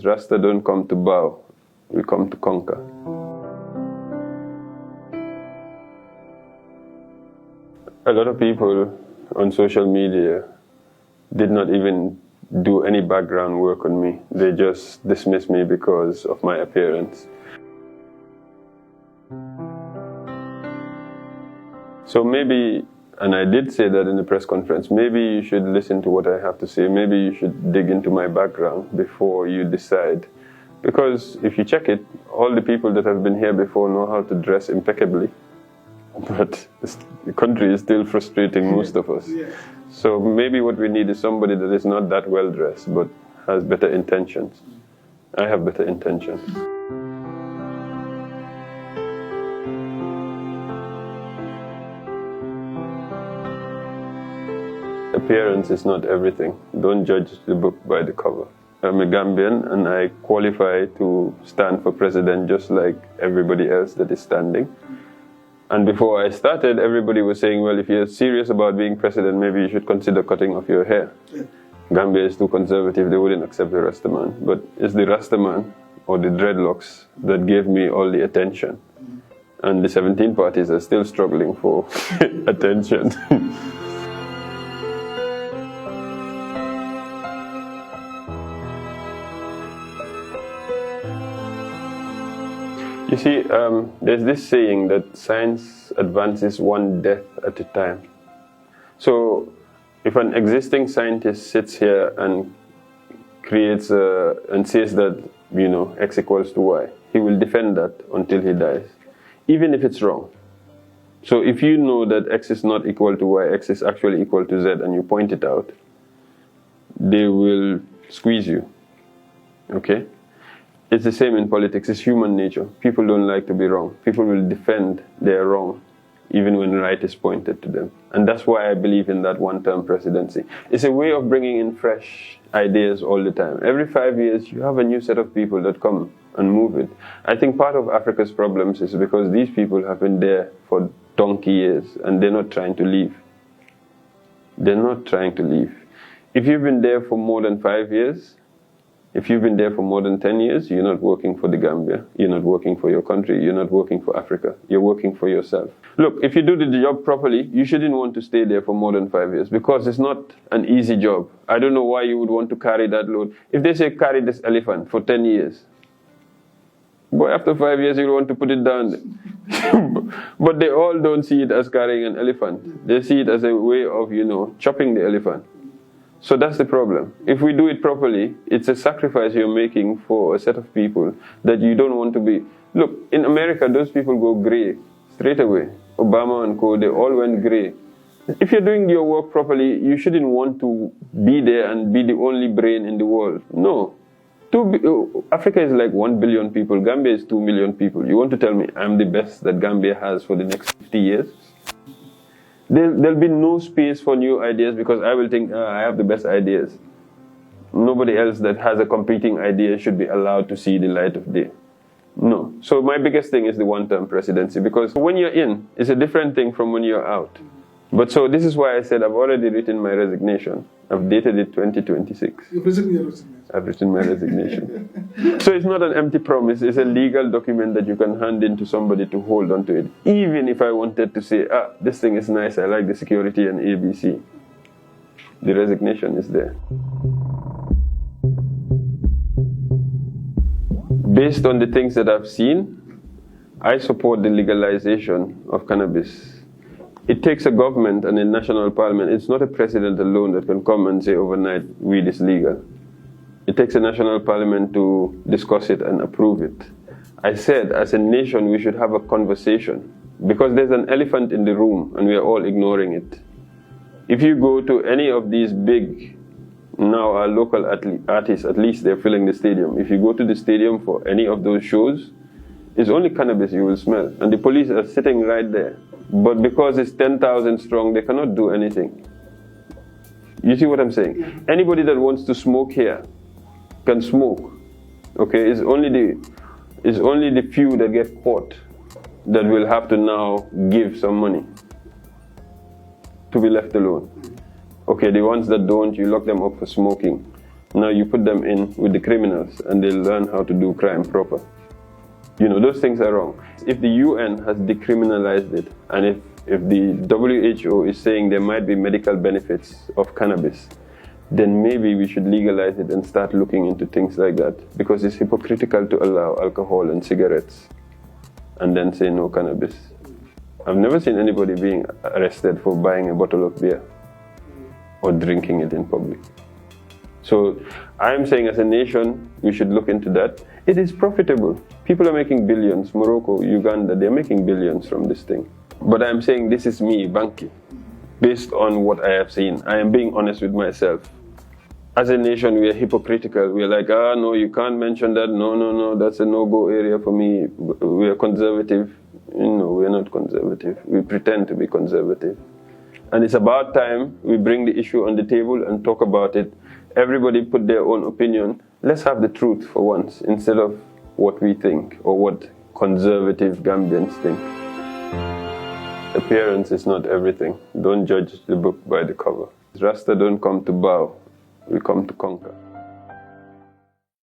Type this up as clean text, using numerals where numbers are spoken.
Rasta don't come to bow, we come to conquer. A lot of people on social media did not even do any background work on me. They just dismissed me because of my appearance. So maybe, and I did say that in the press conference, maybe you should listen to what I have to say. Maybe you should dig into my background before you decide. Because if you check it, all the people that have been here before know how to dress impeccably. But the country is still frustrating most of us. Yeah. So maybe what we need is somebody that is not that well dressed, but has better intentions. I have better intentions. Appearance is not everything. Don't judge the book by the cover. I'm a Gambian and I qualify to stand for president just like everybody else that is standing. And before I started, everybody was saying, well, if you're serious about being president, maybe you should consider cutting off your hair. Gambia is too conservative, they wouldn't accept the Rasta man. But it's the Rasta man, or the dreadlocks, that gave me all the attention. And the 17 parties are still struggling for attention. You see, there's this saying that science advances one death at a time. So, if an existing scientist sits here and creates and says that, you know, X equals to Y, he will defend that until he dies, even if it's wrong. So, if you know that X is not equal to Y, X is actually equal to Z, and you point it out, they will squeeze you. Okay? It's the same in politics. It's human nature. People don't like to be wrong. People will defend their wrong even when right is pointed to them. And that's why I believe in that one-term presidency. It's a way of bringing in fresh ideas all the time. Every 5 years, you have a new set of people that come and move it. I think part of Africa's problems is because these people have been there for donkey years and they're not trying to leave. They're not trying to leave. If you've been there for more than 5 years, if you've been there for more than 10 years, you're not working for the Gambia, you're not working for your country, you're not working for Africa, you're working for yourself. Look, if you do the job properly, you shouldn't want to stay there for more than 5 years because it's not an easy job. I don't know why you would want to carry that load. If they say carry this elephant for 10 years, boy, after 5 years you want to put it down. But they all don't see it as carrying an elephant. They see it as a way of, you know, chopping the elephant. So that's the problem. If we do it properly, it's a sacrifice you're making for a set of people that you don't want to be. Look, in America, those people go grey straight away. Obama and co, they all went grey. If you're doing your work properly, you shouldn't want to be there and be the only brain in the world. No. Africa is like 1 billion people. Gambia is 2 million people. You want to tell me I'm the best that Gambia has for the next 50 years? There'll be no space for new ideas because I will think, I have the best ideas. Nobody else that has a competing idea should be allowed to see the light of day. No. So my biggest thing is the one-term presidency because when you're in, it's a different thing from when you're out. But so this is why I said I've already written my resignation. I've dated it 2026. You've written your resignation? I've written my resignation. So it's not an empty promise, it's a legal document that you can hand in to somebody to hold on to it. Even if I wanted to say, this thing is nice, I like the security and ABC. The resignation is there. Based on the things that I've seen, I support the legalization of cannabis. It takes a government and a national parliament. It's not a president alone that can come and say overnight, weed is legal. It takes a national parliament to discuss it and approve it. I said, as a nation, we should have a conversation because there's an elephant in the room and we are all ignoring it. If you go to any of these big, now our local artists, at least they're filling the stadium. If you go to the stadium for any of those shows, it's only cannabis you will smell. And the police are sitting right there. But because it's 10,000 strong, they cannot do anything. You see what I'm saying? Anybody that wants to smoke here can smoke. Okay, it's only the few that get caught that will have to now give some money to be left alone. Okay, the ones that don't, you lock them up for smoking. Now you put them in with the criminals and they'll learn how to do crime proper. You know, those things are wrong. If the UN has decriminalized it, and if the WHO is saying there might be medical benefits of cannabis, then maybe we should legalize it and start looking into things like that, because it's hypocritical to allow alcohol and cigarettes and then say no cannabis. I've never seen anybody being arrested for buying a bottle of beer or drinking it in public. So I'm saying as a nation, we should look into that. It is profitable. People are making billions. Morocco, Uganda, they're making billions from this thing. But I'm saying this is me, Banki, based on what I have seen. I am being honest with myself. As a nation, we are hypocritical. We are like, no, you can't mention that. No, that's a no-go area for me. We are conservative. No, we are not conservative. We pretend to be conservative. And it's about time we bring the issue on the table and talk about it. Everybody put their own opinion. Let's have the truth for once, instead of what we think or what conservative Gambians think. Appearance is not everything. Don't judge the book by the cover. Rasta don't come to bow, we come to conquer.